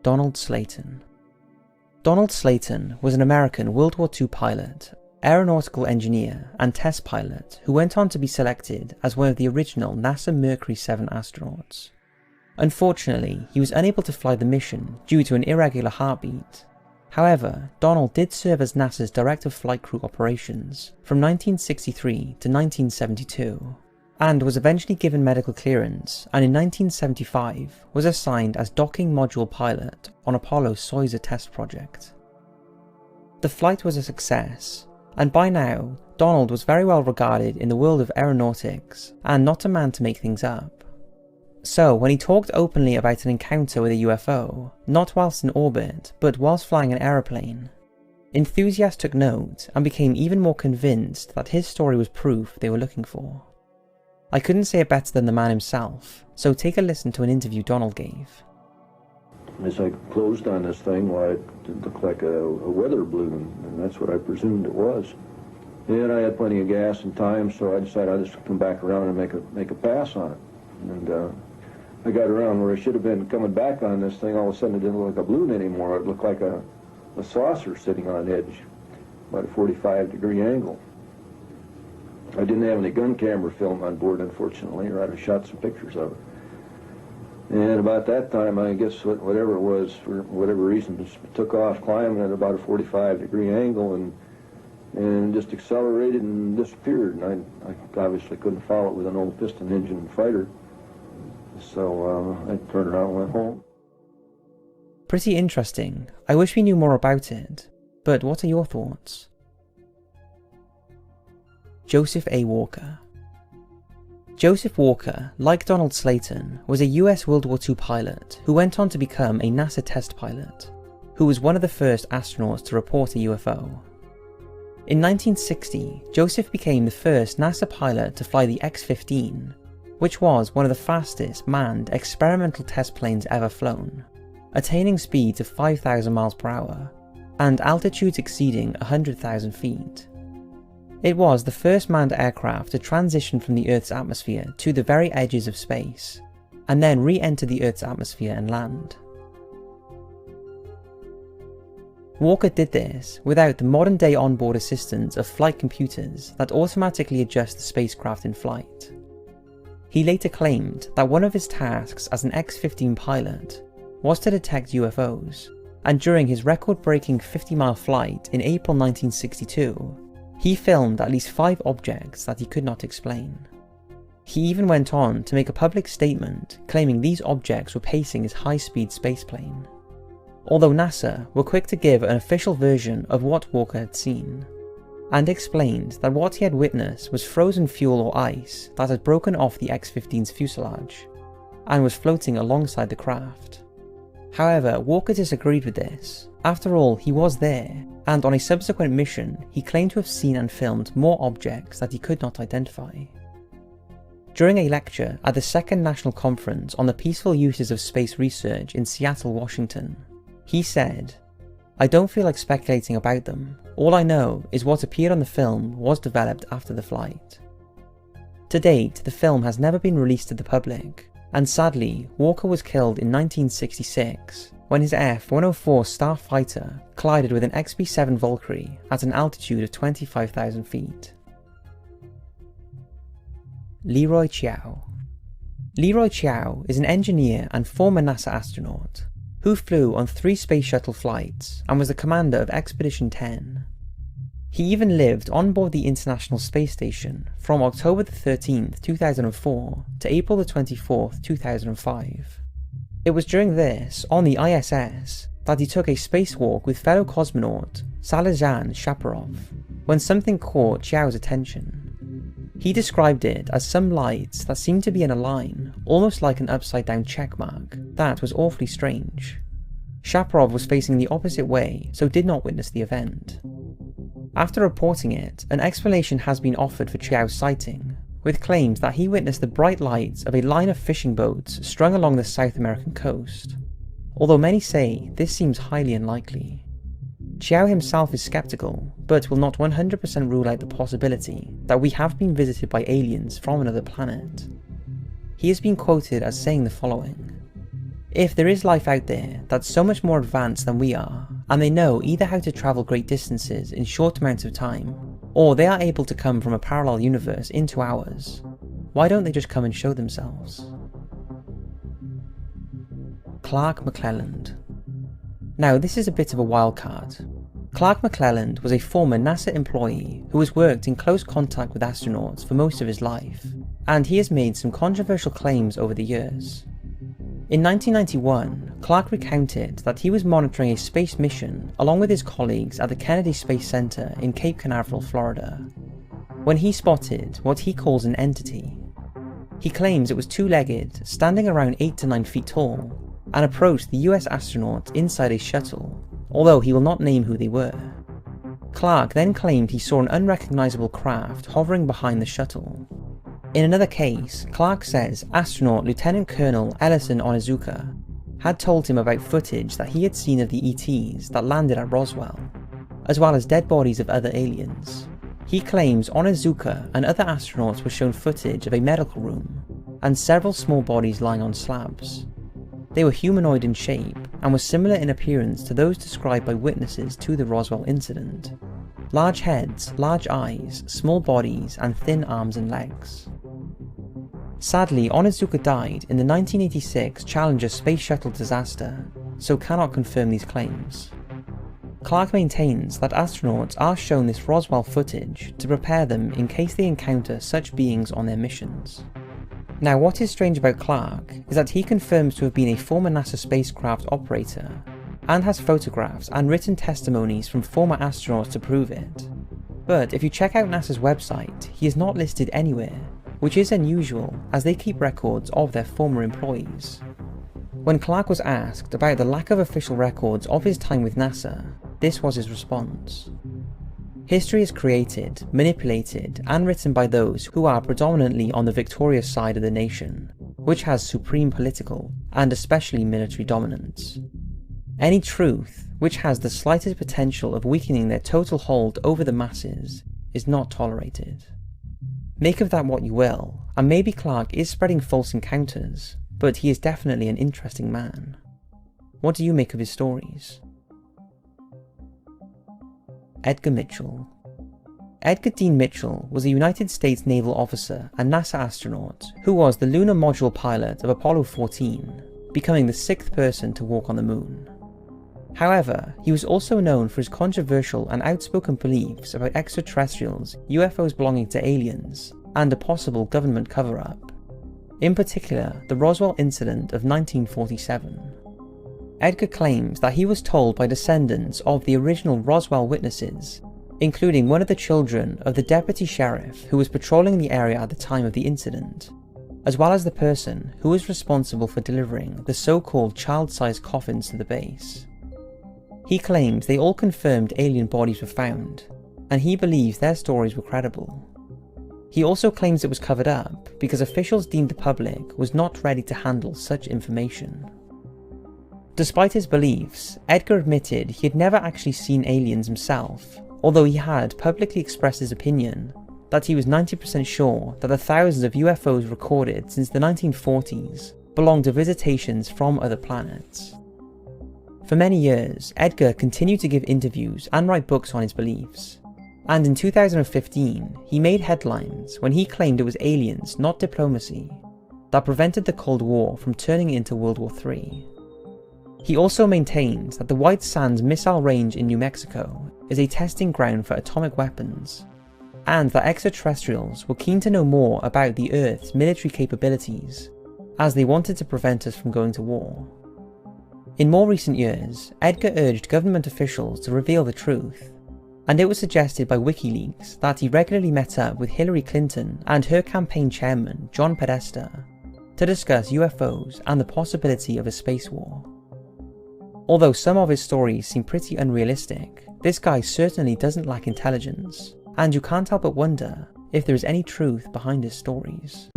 Donald Slayton. Donald Slayton was an American World War II pilot, aeronautical engineer, and test pilot who went on to be selected as one of the original NASA Mercury 7 astronauts. Unfortunately, he was unable to fly the mission due to an irregular heartbeat. However, Donald did serve as NASA's Director of Flight Crew Operations from 1963 to 1972, and was eventually given medical clearance, and in 1975 was assigned as docking module pilot on Apollo's Soyuz test project. The flight was a success, and by now, Donald was very well regarded in the world of aeronautics, and not a man to make things up. So when he talked openly about an encounter with a UFO, not whilst in orbit, but whilst flying an aeroplane, enthusiasts took note and became even more convinced that his story was proof they were looking for. I couldn't say it better than the man himself, so take a listen to an interview Donald gave. As I closed on this thing, well, it looked like a weather balloon, and that's what I presumed it was. And I had plenty of gas and time, so I decided I'd just come back around and make a pass on it. And I got around where I should have been coming back on this thing. All of a sudden, it didn't look like a balloon anymore. It looked like a saucer sitting on edge, about a 45-degree angle. I didn't have any gun camera film on board, unfortunately, or I'd have shot some pictures of it. And about that time, I guess whatever it was, for whatever reason, just took off climbing at about a 45-degree angle and just accelerated and disappeared. And I obviously couldn't follow it with an old piston engine fighter. So I turned around and went home. Pretty interesting. I wish we knew more about it. But what are your thoughts? Joseph A. Walker. Joseph Walker, like Donald Slayton, was a US World War II pilot who went on to become a NASA test pilot, who was one of the first astronauts to report a UFO. In 1960, Joseph became the first NASA pilot to fly the X-15, which was one of the fastest manned experimental test planes ever flown, attaining speeds of 5,000 miles per hour and altitudes exceeding 100,000 feet. It was the first manned aircraft to transition from the Earth's atmosphere to the very edges of space, and then re-enter the Earth's atmosphere and land. Walker did this without the modern-day onboard assistance of flight computers that automatically adjust the spacecraft in flight. He later claimed that one of his tasks as an X-15 pilot was to detect UFOs, and during his record-breaking 50-mile flight in April 1962, he filmed at least 5 objects that he could not explain. He even went on to make a public statement claiming these objects were pacing his high-speed spaceplane, although NASA were quick to give an official version of what Walker had seen, and explained that what he had witnessed was frozen fuel or ice that had broken off the X-15's fuselage, and was floating alongside the craft. However, Walker disagreed with this. After all, he was there, and on a subsequent mission, he claimed to have seen and filmed more objects that he could not identify. During a lecture at the Second National Conference on the Peaceful Uses of Space Research in Seattle, Washington, he said, "I don't feel like speculating about them. All I know is what appeared on the film was developed after the flight." To date, the film has never been released to the public, and sadly, Walker was killed in 1966 when his F-104 Starfighter collided with an XB-7 Valkyrie at an altitude of 25,000 feet. Leroy Chiao. Leroy Chiao is an engineer and former NASA astronaut who flew on 3 space shuttle flights and was the commander of Expedition 10. He even lived on board the International Space Station from October 13, 2004 to April 24, 2005. It was during this, on the ISS, that he took a spacewalk with fellow cosmonaut Salizhan Shaparov when something caught Chiao's attention. He described it as some lights that seemed to be in a line, almost like an upside-down checkmark, that was awfully strange. Shaparov was facing the opposite way, so did not witness the event. After reporting it, an explanation has been offered for Chiao's sighting, with claims that he witnessed the bright lights of a line of fishing boats strung along the South American coast, although many say this seems highly unlikely. Chiao himself is skeptical, but will not 100% rule out the possibility that we have been visited by aliens from another planet. He has been quoted as saying the following: If there is life out there that's so much more advanced than we are, and they know either how to travel great distances in short amounts of time, or they are able to come from a parallel universe into ours, why don't they just come and show themselves? Clark McClelland. Now this is a bit of a wild card. Clark McClelland was a former NASA employee who has worked in close contact with astronauts for most of his life, and he has made some controversial claims over the years. In 1991, Clark recounted that he was monitoring a space mission along with his colleagues at the Kennedy Space Center in Cape Canaveral, Florida, when he spotted what he calls an entity. He claims it was two-legged, standing around 8 to 9 feet tall, and approached the US astronauts inside a shuttle, although he will not name who they were. Clark then claimed he saw an unrecognizable craft hovering behind the shuttle. In another case, Clark says astronaut Lieutenant Colonel Ellison Onizuka had told him about footage that he had seen of the ETs that landed at Roswell, as well as dead bodies of other aliens. He claims Onizuka and other astronauts were shown footage of a medical room, and several small bodies lying on slabs. They were humanoid in shape, and were similar in appearance to those described by witnesses to the Roswell incident. Large heads, large eyes, small bodies, and thin arms and legs. Sadly, Onizuka died in the 1986 Challenger space shuttle disaster, so cannot confirm these claims. Clark maintains that astronauts are shown this Roswell footage to prepare them in case they encounter such beings on their missions. Now, what is strange about Clark is that he confirms to have been a former NASA spacecraft operator, and has photographs and written testimonies from former astronauts to prove it. But if you check out NASA's website, he is not listed anywhere, which is unusual as they keep records of their former employees. When Clark was asked about the lack of official records of his time with NASA, this was his response. History is created, manipulated, and written by those who are predominantly on the victorious side of the nation, which has supreme political and especially military dominance. Any truth which has the slightest potential of weakening their total hold over the masses is not tolerated. Make of that what you will, and maybe Clark is spreading false encounters, but he is definitely an interesting man. What do you make of his stories? Edgar Mitchell. Edgar Dean Mitchell was a United States naval officer and NASA astronaut who was the lunar module pilot of Apollo 14, becoming the 6th person to walk on the moon. However, he was also known for his controversial and outspoken beliefs about extraterrestrials, UFOs belonging to aliens, and a possible government cover-up. In particular, the Roswell incident of 1947. Edgar claims that he was told by descendants of the original Roswell witnesses, including one of the children of the deputy sheriff who was patrolling the area at the time of the incident, as well as the person who was responsible for delivering the so-called child-sized coffins to the base. He claims they all confirmed alien bodies were found, and he believes their stories were credible. He also claims it was covered up because officials deemed the public was not ready to handle such information. Despite his beliefs, Edgar admitted he had never actually seen aliens himself, although he had publicly expressed his opinion that he was 90% sure that the thousands of UFOs recorded since the 1940s belonged to visitations from other planets. For many years, Edgar continued to give interviews and write books on his beliefs, and in 2015 he made headlines when he claimed it was aliens, not diplomacy, that prevented the Cold War from turning into World War III. He also maintains that the White Sands missile range in New Mexico is a testing ground for atomic weapons, and that extraterrestrials were keen to know more about the Earth's military capabilities, as they wanted to prevent us from going to war. In more recent years, Edgar urged government officials to reveal the truth, and it was suggested by WikiLeaks that he regularly met up with Hillary Clinton and her campaign chairman, John Podesta, to discuss UFOs and the possibility of a space war. Although some of his stories seem pretty unrealistic, this guy certainly doesn't lack intelligence, and you can't help but wonder if there is any truth behind his stories.